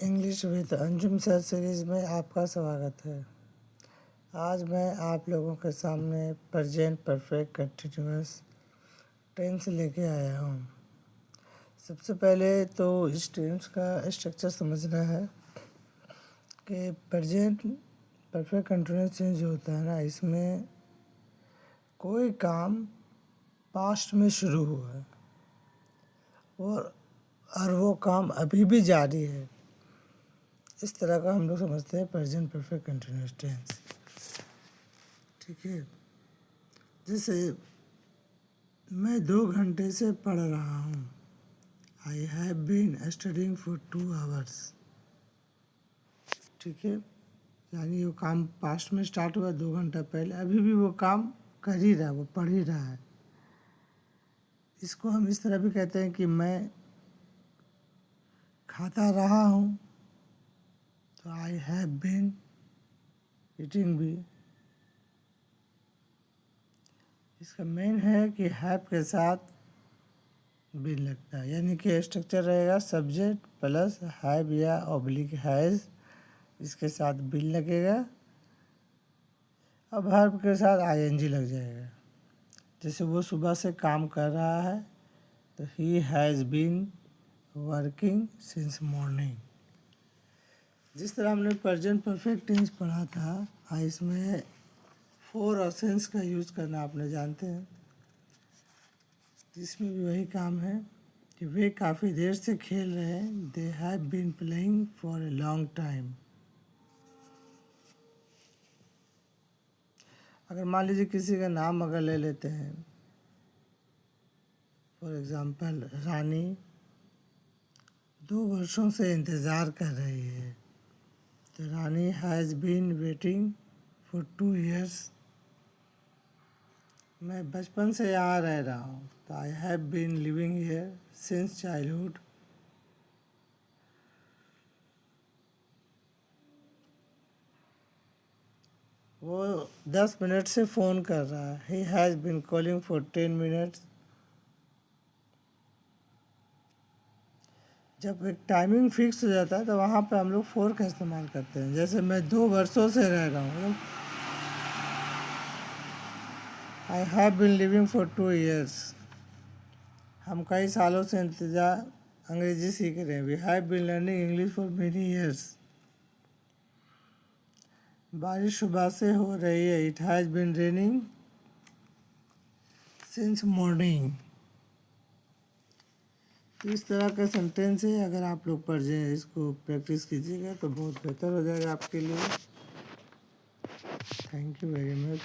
English with Anjum sir series में आपका स्वागत है। आज मैं आप लोगों के सामने प्रेजेंट परफेक्ट कंटिन्यूअस टेंस लेके आया हूँ। सबसे पहले तो इस टेंस का स्ट्रक्चर समझना है कि प्रेजेंट परफेक्ट कंटिन्यूअस टेंस जो होता है ना, इसमें कोई काम पास्ट में शुरू हुआ है और वो काम अभी भी जारी है। इस तरह का हम लोग समझते हैं प्रेजेंट परफेक्ट कंटिन्यूअस टेंस। ठीक है, जैसे मैं 2 घंटे से पढ़ रहा हूँ। I have been studying for 2 hours। ठीक है, यानी वो काम पास्ट में स्टार्ट हुआ 2 घंटा पहले, अभी भी वो काम कर ही रहा है, वो पढ़ ही रहा है। इसको हम इस तरह भी कहते हैं कि मैं खाता रहा हूँ, तो आई हैव बीन ईटिंग भी। इसका मेन है कि हैव के साथ बीन लगता है, यानी कि स्ट्रक्चर रहेगा सब्जेक्ट प्लस हैव या ऑब्लिक हैज़, इसके साथ बीन लगेगा। अब वर्ब के साथ आईएनजी लग जाएगा। जैसे वो सुबह से काम कर रहा है, तो he has been working since morning. जिस तरह हमने प्रेजेंट परफेक्ट टेंस पढ़ा था, इसमें फोर और सिंस का यूज़ करना आपने जानते हैं। इसमें भी वही काम है कि वे काफ़ी देर से खेल रहे हैं। They have been playing for a long time. अगर मान लीजिए किसी का नाम अगर ले लेते हैं, फॉर एग्ज़ाम्पल रानी 2 वर्षों से इंतज़ार कर रही है, तो Rani has been waiting for 2 years। मैं बचपन से यहाँ रह रहा हूँ, तो I have been living here since childhood. वो 10 मिनट से फ़ोन कर रहा है। He has been calling for 10 minutes। जब एक टाइमिंग फिक्स हो जाता है तो वहाँ पे हम लोग फोर का इस्तेमाल करते हैं। जैसे मैं 2 वर्षों से रह रहा हूँ, I have been living for 2 years। हम कई सालों से इंतजार अंग्रेजी सीख रहे हैं। We have been learning English for many years. बारिश सुबह से हो रही है। It has been raining since morning. इस तरह का सेंटेंस है। अगर आप लोग पढ़ जाए, इसको प्रैक्टिस कीजिएगा तो बहुत बेहतर हो जाएगा आपके लिए। Thank you very much.